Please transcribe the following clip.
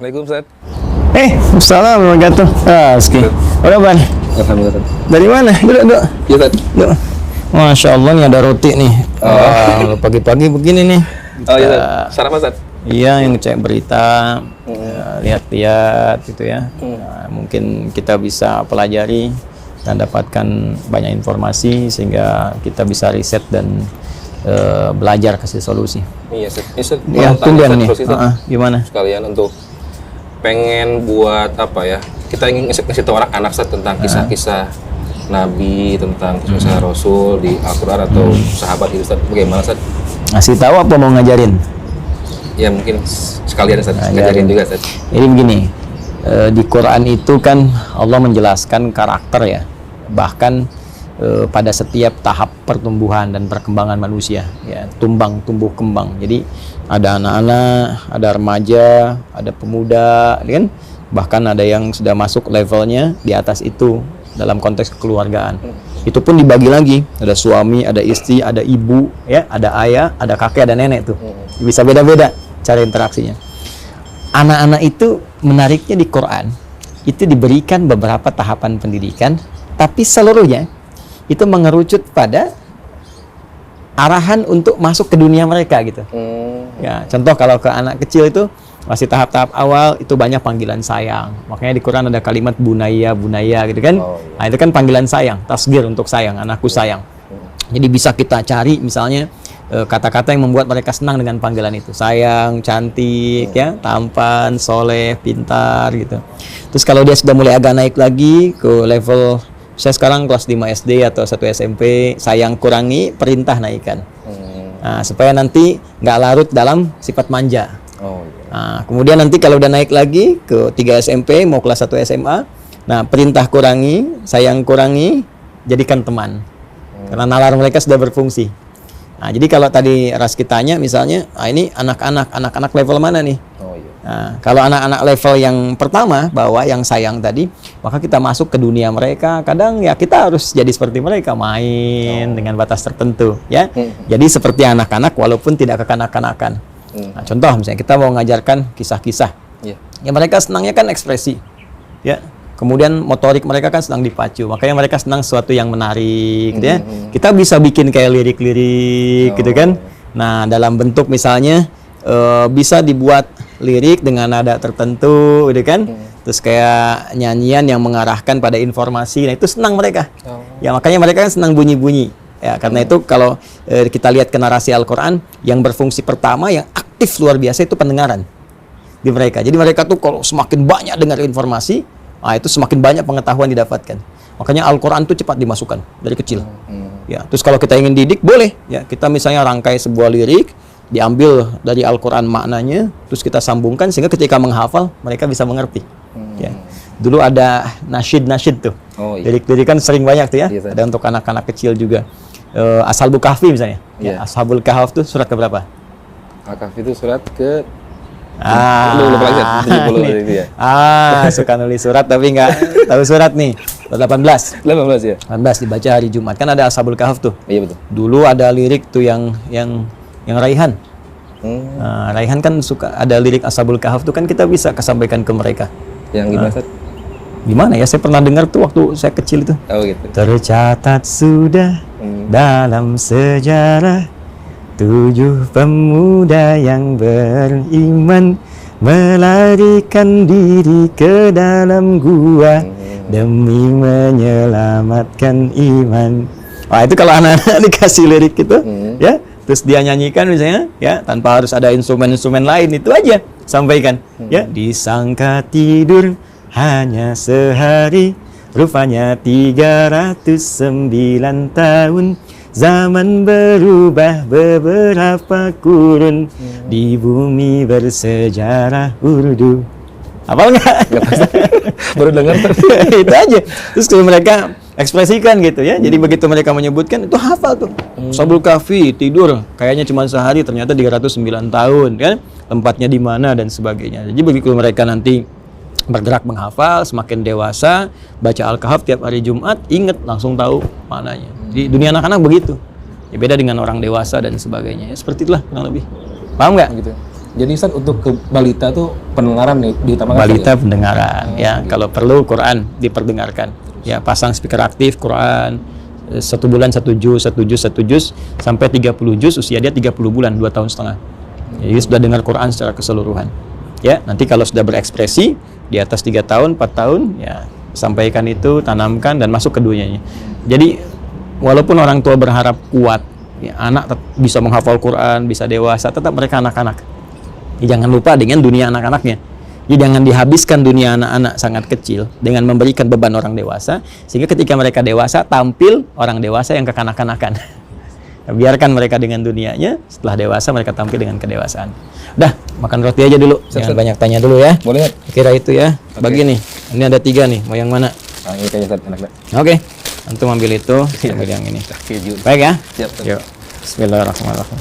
Assalamualaikum, Ustaz. Assalamualaikum warahmatullahi wabarakatuh. Udah, Ban? Alhamdulillah, Ustaz. Dari mana? Duduk. Iya, Ustaz. Duduk. Masya Allah, nih ada roti nih. Pagi-pagi begini nih. Oh iya, Ustaz. Sarapan, Ustaz. Iya, yang cek berita, lihat-lihat gitu ya. Nah, mungkin kita bisa pelajari dan dapatkan banyak informasi sehingga kita bisa riset dan belajar kasih solusi. Iya, Ustaz. Ya, tumben nih. Gimana? Sekalian untuk pengen buat apa ya? Kita ingin ngasih tahu anak-anak Ustaz tentang kisah-kisah Nabi, tentang kisah Rasul di Al-Quran atau sahabat itu, Ustaz. Bagaimana, Ustaz? Ngasih tahu apa mau ngajarin? Ya mungkin sekalian, Ustaz. Ngajarin juga, Ustaz. Jadi begini, di Quran itu kan Allah menjelaskan karakter ya, bahkan pada setiap tahap pertumbuhan dan perkembangan manusia ya, tumbuh kembang. Jadi ada anak-anak, ada remaja, ada pemuda, kan? Bahkan ada yang sudah masuk levelnya di atas itu dalam konteks kekeluargaan. Itu pun dibagi lagi, ada suami, ada istri, ada ibu, ya, ada ayah, ada kakek, ada nenek tuh. Bisa beda-beda cara interaksinya. Anak-anak itu menariknya di Quran itu diberikan beberapa tahapan pendidikan, tapi seluruhnya itu mengerucut pada arahan untuk masuk ke dunia mereka gitu. Ya, contoh kalau ke anak kecil itu masih tahap-tahap awal itu banyak panggilan sayang. Makanya di Quran ada kalimat bunaya gitu kan. Nah, itu kan panggilan sayang, tasghir untuk sayang, anakku sayang. Jadi bisa kita cari misalnya kata-kata yang membuat mereka senang dengan panggilan itu. Sayang, cantik, ya, tampan, soleh, pintar gitu. Terus kalau dia sudah mulai agak naik lagi ke level, saya sekarang kelas 5 SD atau 1 SMP, sayang kurangi, perintah naikkan. Nah, supaya nanti nggak larut dalam sifat manja. Nah, kemudian nanti kalau udah naik lagi ke 3 SMP, mau kelas 1 SMA, nah perintah kurangi, sayang kurangi, jadikan teman. Karena nalar mereka sudah berfungsi. Nah, jadi kalau tadi Raski tanya misalnya, ini anak-anak level mana nih? Nah, kalau anak-anak level yang pertama, bahwa yang sayang tadi, maka kita masuk ke dunia mereka. Kadang ya kita harus jadi seperti mereka, main dengan batas tertentu, ya. Jadi seperti anak-anak walaupun tidak kekanak-kanakan. Nah, contoh misalnya kita mau mengajarkan kisah-kisah, ya mereka senangnya kan ekspresi, ya. Kemudian motorik mereka kan sedang dipacu, makanya mereka senang sesuatu yang menarik, gitu ya. Kita bisa bikin kayak lirik-lirik, gitu kan. Nah, dalam bentuk misalnya bisa dibuat lirik dengan nada tertentu, gitu kan. Terus kayak nyanyian yang mengarahkan pada informasi, nah itu senang mereka. Ya makanya mereka kan senang bunyi-bunyi. Ya, karena itu kalau kita lihat ke narasi Al-Quran, yang berfungsi pertama, yang aktif luar biasa itu pendengaran di mereka. Jadi mereka tuh kalau semakin banyak dengar informasi, nah itu semakin banyak pengetahuan didapatkan. Makanya Al-Quran tuh cepat dimasukkan dari kecil. Ya, terus kalau kita ingin didik, boleh. Ya, kita misalnya rangkai sebuah lirik, diambil dari Al-Quran maknanya, terus kita sambungkan sehingga ketika menghafal mereka bisa mengerti. Ya. Dulu ada nasyid tuh. Lirik-lirik kan sering banyak tuh ya. Ada untuk anak-anak kecil juga. Ashabul Kahfi misalnya. Ya, Ashabul Kahf tuh surat ke berapa? Al-Kahf itu surat ke suka nulis surat tapi nggak tahu surat nih. 18 ya. 18 dibaca hari Jumat. Kan ada Ashabul Kahf tuh. Iya betul. Dulu ada lirik tuh yang Raihan. Raihan kan suka ada lirik Ashabul Kahf tuh, kan kita bisa kesampaikan ke mereka. Yang gimana, Ustaz? Gimana ya? Saya pernah dengar tuh waktu saya kecil itu. Oh gitu. Tercatat sudah dalam sejarah 7 pemuda yang beriman melarikan diri ke dalam gua demi menyelamatkan iman. Wah, itu kalau anak-anak dikasih lirik gitu, ya, terus dia nyanyikan misalnya, ya, tanpa harus ada instrumen-instrumen lain, itu aja sampaikan, ya. Disangka tidur hanya sehari, rupanya 309 tahun. Zaman berubah beberapa kurun, di bumi bersejarah Urdu. Hafal nggak? Baru dengar. Itu aja. Terus kalau mereka ekspresikan gitu ya. Jadi begitu mereka menyebutkan itu hafal tuh. Ashabul Kahfi tidur kayaknya cuma sehari, ternyata 309 tahun kan. Tempatnya di mana dan sebagainya. Jadi begitu mereka nanti bergerak menghafal, semakin dewasa, baca Al-Kahf tiap hari Jumat, inget langsung tahu maknanya. Di dunia anak-anak begitu. Ya beda dengan orang dewasa dan sebagainya. Ya, seperti itulah kurang lebih. Paham nggak? Gitu. Jadi Ustaz untuk ke balita tuh pendengaran nih diutamakan. Balita pendengaran ya, kalau perlu Quran diperdengarkan. Ya, pasang speaker aktif Quran 1 bulan 1 juz sampai 30 juz, usia dia 30 bulan, 2 tahun setengah. Jadi sudah dengar Quran secara keseluruhan. Ya, nanti kalau sudah berekspresi di atas 3 tahun, 4 tahun, ya sampaikan itu, tanamkan dan masuk ke dunianya. Jadi walaupun orang tua berharap kuat, ya, anak bisa menghafal Quran, bisa dewasa, tetap mereka anak-anak. Jangan lupa dengan dunia anak-anaknya. Jadi jangan dihabiskan dunia anak-anak sangat kecil dengan memberikan beban orang dewasa, sehingga ketika mereka dewasa tampil orang dewasa yang kekanak-kanakan. Biarkan mereka dengan dunianya, setelah dewasa mereka tampil dengan kedewasaan. Udah, makan roti aja dulu. Jangan banyak tanya dulu ya. Boleh. Kira itu ya. Bagi nih. Ini ada 3 nih. Mau yang mana? Ini kayaknya Ustaz enak deh. Oke. Antum ambil itu, saya ambil yang ini. Keju. Baik ya. Siap. Ustaz. Yuk. Bismillahirrahmanirrahim.